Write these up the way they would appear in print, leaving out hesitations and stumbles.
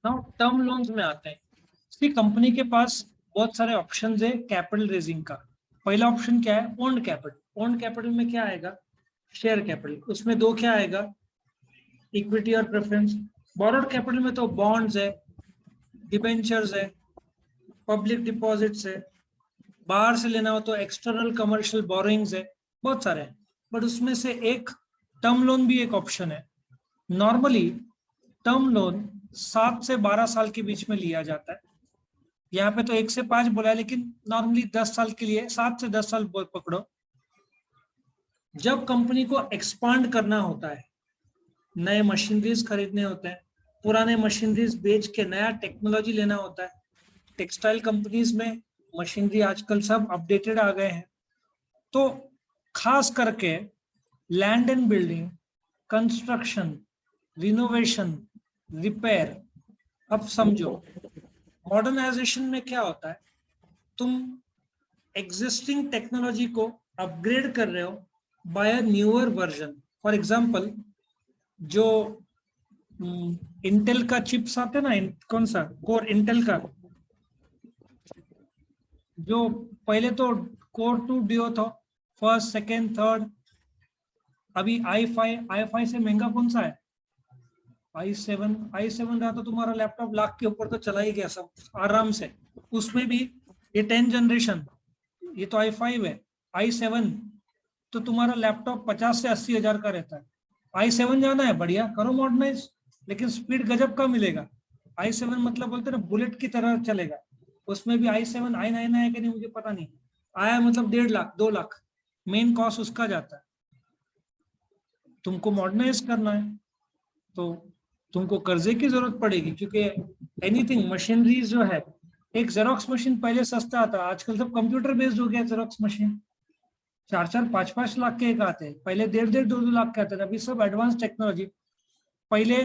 Now term loans में आते हैं। इसकी कंपनी के पास बहुत सारे ऑप्शंस है कैपिटल रेजिंग का। पहला ऑप्शन क्या है? Owned capital. ओन्ड कैपिटल में क्या आएगा? Share capital. उसमें दो क्या आएगा? इक्विटी और प्रेफरेंस। बोरोड कैपिटल में तो बॉन्ड्स है, डिबेंचर्स है, पब्लिक डिपॉजिट्स है, बाहर से लेना हो तो एक्सटर्नल कमर्शियल बोरोइंग्स है, बहुत सारे हैं। बट उसमें से एक टर्म लोन भी एक ऑप्शन है। नॉर्मली टर्म लोन 7 से 12 साल के बीच में लिया जाता है। यहाँ पे तो 1 से 5 बोला है, लेकिन नॉर्मली 10 साल के लिए 7 से 10 साल पकड़ो। जब कंपनी को एक्सपांड करना होता है, नए मशीनरीज खरीदने होते हैं, पुराने मशीनरीज बेच के नया टेक्नोलॉजी लेना होता है। टेक्सटाइल कंपनीज में मशीनरी आजकल सब अपडेटेड आ गए हैं। तो खास करके land and building, construction, renovation, repair. अब समझो मॉडर्नाइजेशन में क्या होता है, तुम एग्जिस्टिंग टेक्नोलॉजी को अपग्रेड कर रहे हो by a newer version. For example, जो इंटेल का चिप्स आते हैं ना, कौन सा कोर इंटेल का, जो पहले तो कोर 2 डियो था, फर्स्ट सेकेंड थर्ड। अभी i5 से महंगा कौन सा है? i7 रहा तो तुम्हारा लैपटॉप लाख के ऊपर तो चला ही गया सब आराम से। उसमें भी ये 10 जनरेशन, ये तो i5 है। i7 तो तुम्हारा लैपटॉप 50 से 80 हजार का रहता है। i7 जाना है, बढ़िया करो मॉडर्नाइज, लेकिन स्पीड गजब का मिलेगा। i7 मतलब बोलते ना बुलेट की तरह चलेगा। उसमें भी i7 i9 है कि नहीं मुझे पता नहीं, आया मतलब 1.5 लाख 2 लाख मेन कॉस्ट उसका जाता है। तुमको मॉडर्नाइज करना है तो तुमको कर्जे की जरूरत पड़ेगी, क्योंकि एनीथिंग मशीनरी जो है, एक जेरोक्स मशीन पहले सस्ता आता, आजकल सब कंप्यूटर बेस्ड हो गया। जेरोक्स मशीन 4-4 5-5 लाख के एक आते हैं, पहले 1.5-1.5-2 लाख के आते थे। अभी सब एडवांस टेक्नोलॉजी। पहले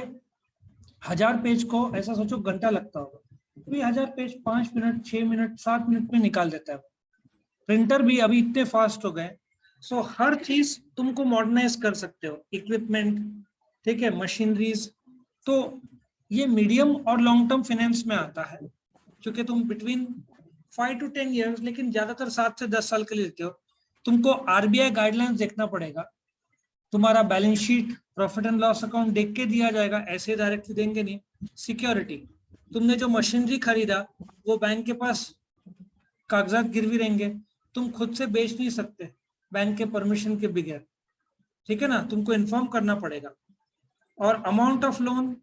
1000 पेज को ऐसा सोचो घंटा लगता होगा, अभी 1000 पेज 5 मिनट 6 मिनट 7 मिनट में निकाल देता है। प्रिंटर भी अभी इतने फास्ट हो गए। सो हर चीज तुमको मॉडर्नाइज कर सकते हो, इक्विपमेंट, ठीक है, मशीनरीज। तो ये मीडियम और लॉन्ग टर्म फाइनेंस में आता है, क्योंकि तुम बिटवीन 5 to 10 years, लेकिन ज्यादातर 7 से 10 साल के लिए लेते हो। तुमको आरबीआई गाइडलाइंस देखना पड़ेगा। तुम्हारा balance sheet, profit and loss account देख के दिया जाएगा, ऐसे डायरेक्टली देंगे नहीं। सिक्योरिटी, तुमने जो मशीनरी खरीदा वो बैंक के पास कागजात गिरवी रहेंगे, तुम खुद से बेच नहीं सकते बैंक के परमिशन के बगैर, ठीक है ना, तुमको इन्फॉर्म करना पड़ेगा। और अमाउंट ऑफ लोन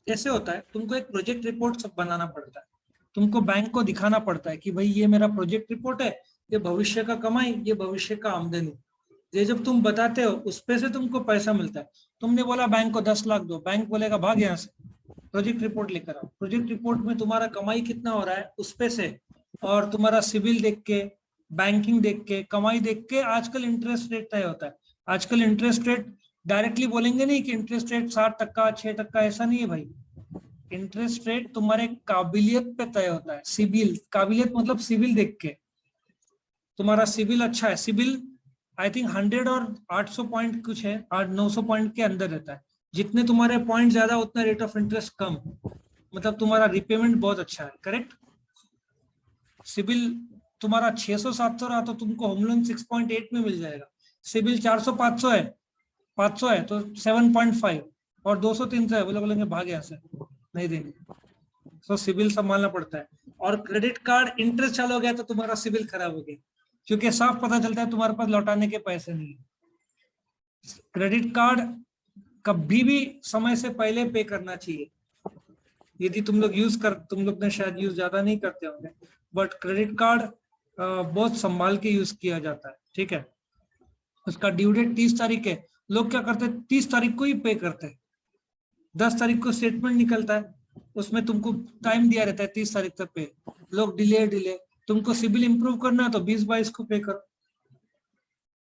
कैसे होता है, तुमको एक प्रोजेक्ट रिपोर्ट सब बनाना पड़ता है। तुमको बैंक को दिखाना पड़ता है कि भाई ये मेरा प्रोजेक्ट रिपोर्ट है, ये भविष्य का कमाई, ये भविष्य का आमदनी। ये जब तुम बताते हो उस पे से तुमको पैसा मिलता है। तुमने बोला बैंक को 10 लाख दो, बैंक बोलेगा भाग यहाँ से, प्रोजेक्ट रिपोर्ट लेकर आओ। प्रोजेक्ट रिपोर्ट में तुम्हारा कमाई कितना हो रहा है उस पे से, और तुम्हारा सिविल देख के, बैंकिंग देख के, कमाई देख के आजकल इंटरेस्ट रेट तय होता है। आजकल इंटरेस्ट रेट डायरेक्टली बोलेंगे नहीं कि इंटरेस्ट रेट 7%, 6%, ऐसा नहीं है भाई। इंटरेस्ट रेट तुम्हारे काबिलियत पे तय होता है। सिविल, काबिलियत मतलब सिविल देख के, तुम्हारा सिविल अच्छा है, सिविल आई थिंक 100 और 800 पॉइंट कुछ है, 800-900 पॉइंट के अंदर रहता है। जितने तुम्हारे पॉइंट ज्यादा उतना रेट ऑफ इंटरेस्ट कम, मतलब तुम्हारा रिपेमेंट बहुत अच्छा है, करेक्ट। सिविल तुम्हारा 600-700 रहा तो तुमको होम लोन 6.8 में मिल जाएगा। सिविल 400-500 है, 500 है तो 7.5, और 200-300 है, बोलेंगे भाग यहाँ से, नहीं देंगे। तो सिविल संभालना पड़ता है। और क्रेडिट कार्ड इंटरेस्ट चालू हो गया तो तुम्हारा सिविल खराब हो गया, क्योंकि साफ पता चलता है तुम्हारे पास लौटाने के पैसे नहीं है। क्रेडिट कार्ड कभी भी समय से पहले पे करना चाहिए। यदि तुम लोग ने शायद यूज ज्यादा नहीं करते होंगे, बट क्रेडिट कार्ड बहुत संभाल के यूज किया जाता है, ठीक है। उसका ड्यू डेट 30 तारीख है। लोग क्या करते हैं, 30 तारीख को ही पे करते हैं। 10 तारीख को स्टेटमेंट निकलता है, उसमें तुमको टाइम दिया रहता है 30 तारीख तक पे। लोग डिले। तुमको सिविल इंप्रूव करना है तो 20-22 को पे करो।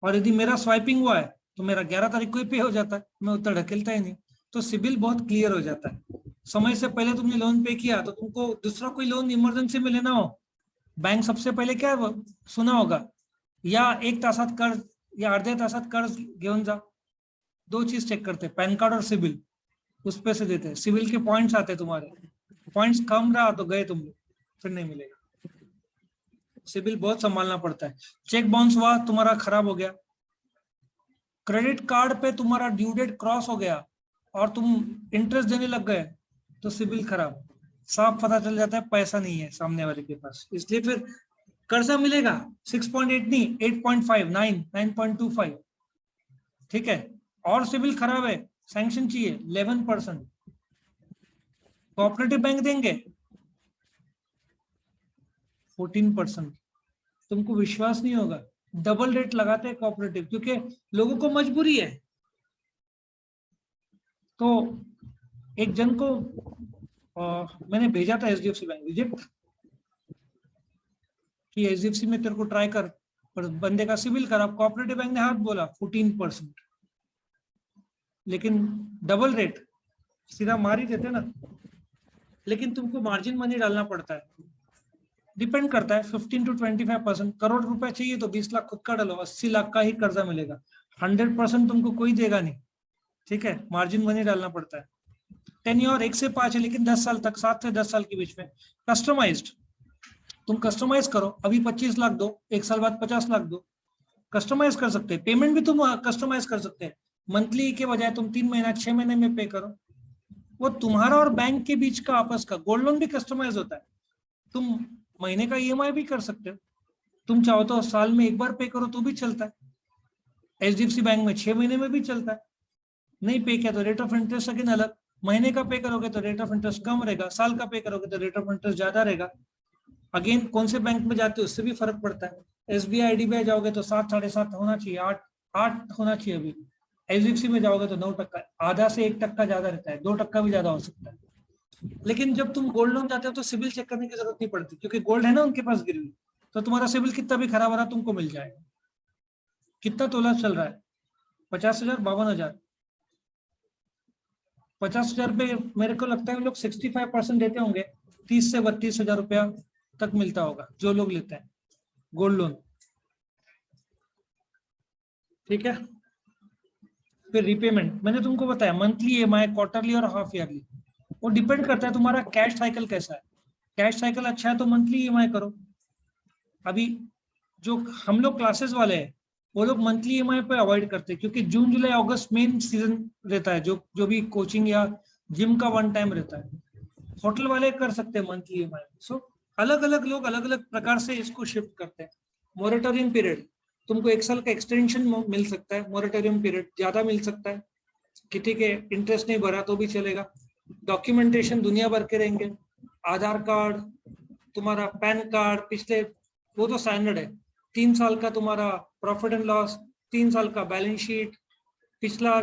और यदि मेरा स्वाइपिंग हुआ है तो मेरा 11 तारीख को ही पे हो जाता है, मैं उतना ढकेलता ही नहीं। तो सिविल बहुत क्लियर हो जाता है। समय से पहले तुमने लोन पे किया तो तुमको दूसरा कोई लोन इमरजेंसी में लेना हो, बैंक सबसे पहले क्या सुना होगा, या 1 तासात कर्ज या अर्ध्या तासात कर्ज घेऊन जा। दो चीज चेक करते, पैन कार्ड और सिविल। उस पे से देते हैं। सिविल के पॉइंट्स आते हैं तुम्हारे, पॉइंट्स कम रहा तो गए तुम, फिर नहीं मिलेगा। सिविल बहुत संभालना पड़ता है। चेक बाउंस हुआ, तुम्हारा खराब हो गया। क्रेडिट कार्ड पे तुम्हारा ड्यू डेट क्रॉस हो गया और तुम इंटरेस्ट देने लग गए, तो सिविल खराब। साफ पता चल जाता है पैसा नहीं है सामने वाले के पास, इसलिए फिर कर्जा मिलेगा 6.8 नहीं 8.5, 9, 9.25, ठीक है। और सिविल खराब है, सैंक्शन चाहिए 11%। कोऑपरेटिव बैंक देंगे 14%। तुमको विश्वास नहीं होगा, डबल रेट लगाते हैं कोऑपरेटिव, क्योंकि लोगों को मजबूरी है। तो एक जन को मैंने भेजा था एचडीएफसी बैंक, रिजेक्ट कि एचडीएफसी में तेरे को ट्राई कर, पर बंदे का सिविल खराब। कोऑपरेटिव बैंक ने हाथ बोला 14%, लेकिन डबल रेट सीधा मार ही देते ना। लेकिन तुमको मार्जिन मनी डालना पड़ता है, डिपेंड करता है 15 to 25%। करोड़ रुपए चाहिए तो 20 लाख खुद का डालो, 80 लाख का ही कर्जा मिलेगा। 100% तुमको कोई देगा नहीं, ठीक है। मार्जिन मनी डालना पड़ता है। टेन्योर 1 से 5 है, लेकिन 10 साल तक, 7 से 10 साल के बीच में। कस्टमाइज्ड, तुम कस्टमाइज करो, अभी 25 लाख दो, 1 साल बाद 50 लाख दो, कस्टमाइज कर सकते हैं। पेमेंट भी तुम कस्टमाइज कर सकते हैं, मंथली के बजाय तुम 3 महीना 6 महीने में पे करो। वो तुम्हारा और बैंक के बीच का आपस का। गोल्ड लोन भी कस्टमाइज होता है, तुम महीने का ईएमआई भी कर सकते हो। तुम चाहो तो साल में एक बार पे करो तो भी चलता है। एचडीएफसी बैंक में 6 महीने में भी चलता है। नहीं पे किया तो रेट ऑफ इंटरेस्ट अगेन अलग, महीने का पे करोगे तो रेट ऑफ इंटरेस्ट कम रहेगा, साल का पे करोगे तो रेट ऑफ इंटरेस्ट ज्यादा रहेगा। अगेन कौन से बैंक में जाते हो उससे भी फर्क पड़ता है। एसबीआई आईडीबीआई जाओगे तो 7, 7.5 होना चाहिए, 8 होना चाहिए। अभी एचडीएफसी में जाओगे तो 9%, आधा से 1% ज्यादा रहता है, 2% भी ज्यादा हो सकता है। लेकिन जब तुम गोल्ड लोन जाते हो तो सिविल चेक करने की जरूरत नहीं पड़ती, क्योंकि गोल्ड है ना उनके पास गिरवी, तो तुम्हारा सिविल कितना भी खराब रहा तुमको मिल जाएगा। कितना तोला चल रहा है? 50,000, 52,000, 50,000 पे मेरे को लगता है लोग 65% देते होंगे, 30 से 32,000 रुपया तक मिलता होगा जो लोग लेते हैं गोल्ड लोन, ठीक है। फिर रिपेमेंट मैंने तुमको बताया, मंथली ईएमआई, क्वार्टरली और हाफ ईयरली। वो डिपेंड करता है तुम्हारा कैश साइकिल कैसा है। कैश साइकिल अच्छा है तो मंथली ईएमआई करो। अभी जो हम लोग क्लासेस वाले हैं वो लोग मंथली ईएमआई पे अवॉइड करते हैं, क्योंकि जून जुलाई अगस्त मेन सीजन रहता है, जो भी कोचिंग या जिम का वन टाइम रहता है। होटल वाले कर सकते हैं मंथली ईएमआई। सो अलग अलग लोग अलग अलग प्रकार से इसको शिफ्ट करते हैं। मोरेटोरियम पीरियड, तुमको 1 साल का एक्सटेंशन मिल सकता है, मोरेटोरियम पीरियड ज्यादा मिल सकता है कि ठीक है इंटरेस्ट नहीं भरा तो भी चलेगा। डॉक्यूमेंटेशन दुनिया भर के रहेंगे, आधार कार्ड, तुम्हारा पैन कार्ड, पिछले वो तो स्टैंडर्ड है। 3 साल का तुम्हारा प्रॉफिट एंड लॉस, 3 साल का बैलेंस शीट, पिछला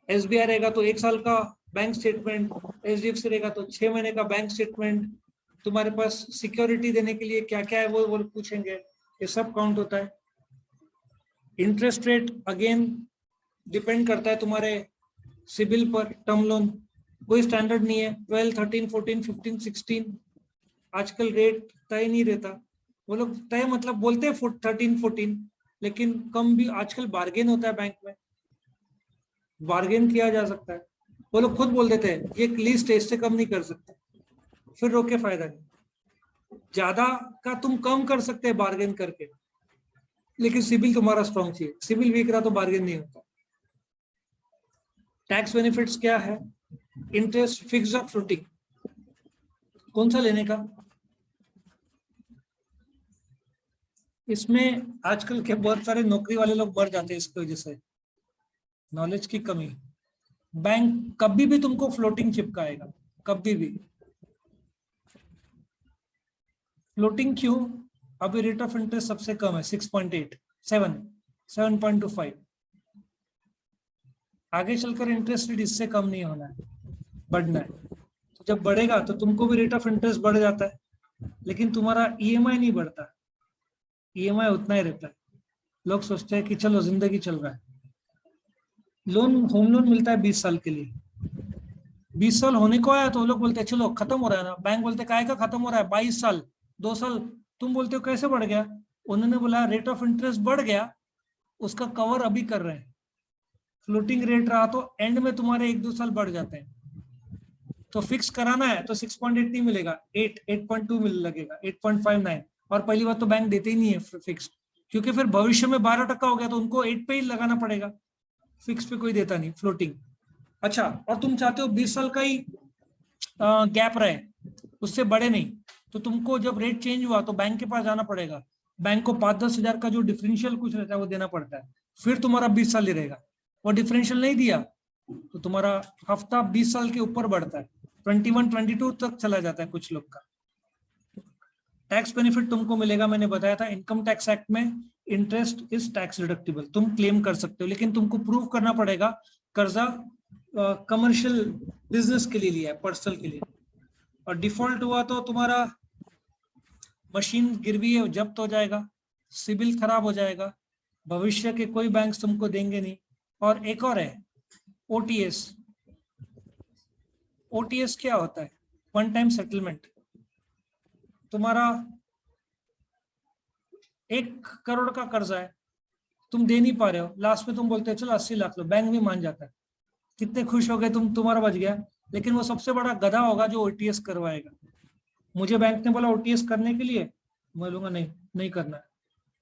एसबीआई रहेगा तो 1 साल का बैंक स्टेटमेंट, एचडीएफसी रहेगा तो 6 महीने का बैंक स्टेटमेंट। तुम्हारे पास सिक्योरिटी देने के लिए क्या क्या है वो पूछेंगे, ये सब काउंट होता है। इंटरेस्ट रेट अगेन डिपेंड करता है तुम्हारे सिबिल पर। टर्म लोन कोई स्टैंडर्ड नहीं है, 12, 13, 14, 15, 16 आजकल रेट तय नहीं रहता। वो लोग तय मतलब बोलते हैं 13, 14, लेकिन कम भी आजकल बार्गेन होता है बैंक में, बार्गेन किया जा सकता है। वो लोग खुद बोल देते हैं ये लिस्ट है, इससे कम नहीं कर सकते, फिर रोके फायदा नहीं। ज्यादा का तुम कम कर सकते हैं बार्गेन करके, लेकिन सिबिल तुम्हारा स्ट्रॉन्ग चाहिए। सिबिल वीक रहा तो बार्गेन नहीं होता। टैक्स बेनिफिट्स क्या है? इंटरेस्ट फिक्स्ड और फ्लोटिंग, कौन सा लेने का? इसमें आजकल के बहुत सारे नौकरी वाले लोग बढ़ जाते हैं इसकी वजह से, नॉलेज की कमी। बैंक कभी भी तुमको फ्लोटिंग चिपकाएगा, कभी भी। फ्लोटिंग क्यों? अभी रेट ऑफ इंटरेस्ट सबसे कम है 6.8, 7.25। आगे चलकर इंटरेस्ट रेट इससे कम नहीं होना है, बढ़ना है। तो जब बढ़ेगा तो तुमको भी रेट ऑफ इंटरेस्ट बढ़ जाता है, लेकिन तुम्हारा ईएमआई नहीं बढ़ता। ईएमआई उतना ही रहता है। लोग सोचते हैं कि चलो जिंदगी चल रहा है। लोन, होम लोन मिलता है 20 साल के लिए, 20 साल होने को आया तो वो लोग बोलते हैं चलो खत्म हो रहा है ना। बैंक बोलते काय का खत्म हो रहा है, 22 साल, 2 साल। तुम बोलते हो कैसे बढ़ गया? उन्होंने बोला रेट ऑफ इंटरेस्ट बढ़ गया, उसका कवर अभी कर रहे हैं। फ्लोटिंग रेट रहा तो एंड में तुम्हारे 1-2 साल बढ़ जाते हैं। तो फिक्स कराना है तो 6.8 नहीं मिलेगा, 8.2 मिल लगेगा, 8.59। और पहली बात तो बैंक देते ही नहीं है फिक्स, क्योंकि फिर भविष्य में 12% हो गया तो उनको 8 पे ही लगाना पड़ेगा, फिक्स पे कोई देता नहीं फ्लोटिंग। अच्छा, और तुम चाहते हो 20 साल का ही गैप रहे, उससे बड़े नहीं, तो तुमको जब रेट चेंज हुआ तो बैंक के पास जाना पड़ेगा, बैंक को 5-10 हजार का जो डिफरेंशियल कुछ रहता है वो देना पड़ता है, फिर तुम्हारा 20 साल ही रहेगा। वो डिफरेंशियल नहीं दिया तो तुम्हारा हफ्ता 20 साल के ऊपर बढ़ता है, 21-22 तक चला जाता है कुछ लोग का। टैक्स बेनिफिट तुमको मिलेगा, मैंने बताया था इनकम टैक्स एक्ट में इंटरेस्ट इज टैक्स डिडक्टिबल, तुम क्लेम कर सकते हो, लेकिन तुमको प्रूव करना पड़ेगा कर्जा कमर्शियल बिजनेस के लिए लिया है, पर्सनल के लिए। और डिफॉल्ट हुआ तो तुम्हारा मशीन गिरवी है जब्त हो जाएगा, सिबिल खराब हो जाएगा, भविष्य के कोई बैंक तुमको देंगे नहीं। और एक और है ओटीएस। ओटीएस क्या होता है? One time settlement. तुम्हारा 1 करोड़ का कर्जा है, तुम दे नहीं पा रहे हो, लास्ट में तुम बोलते हो चलो 80 लाख लो, बैंक भी मान जाता है, कितने खुश हो गए तुम, तुम्हारा बच गया। लेकिन वो सबसे बड़ा गधा होगा जो ओटीएस करवाएगा। मुझे बैंक ने बोला ओटीएस करने के लिए, मैं बोलूंगा नहीं, नहीं करना है,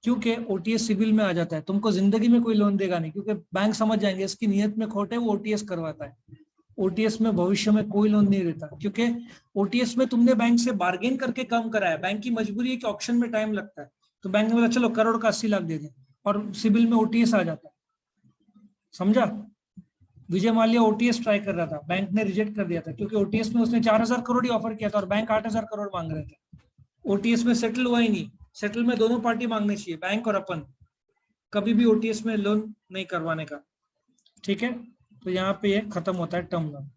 क्योंकि ओटीएस सिविल में आ जाता है, तुमको जिंदगी में कोई लोन देगा नहीं, क्योंकि बैंक समझ जाएंगे इसकी नीयत में खोट है, वो ओटीएस करवाता है। ओटीएस में भविष्य में कोई लोन नहीं देता, क्योंकि ओटीएस में तुमने बैंक से बार्गेन करके कम कराया, बैंक की मजबूरी है कि ऑक्शन में टाइम लगता है, तो बैंक ने बोला चलो करोड़ का 80 लाख दे दें, और सिविल में ओटीएस आ जाता है। समझा? विजय माल्या ओटीएस ट्राई कर रहा था, बैंक ने रिजेक्ट कर दिया था, क्योंकि ओटीएस में उसने 4,000 करोड़ ही ऑफर किया था और बैंक 8,000 करोड़ मांग रहे थे। ओटीएस में सेटल हुआ ही नहीं, सेटल में दोनों पार्टी मांगनी चाहिए, बैंक और अपन, कभी भी ओटीएस में लोन नहीं करवाने का। ठीक है, तो यहाँ पे ये खत्म होता है टर्म लोन।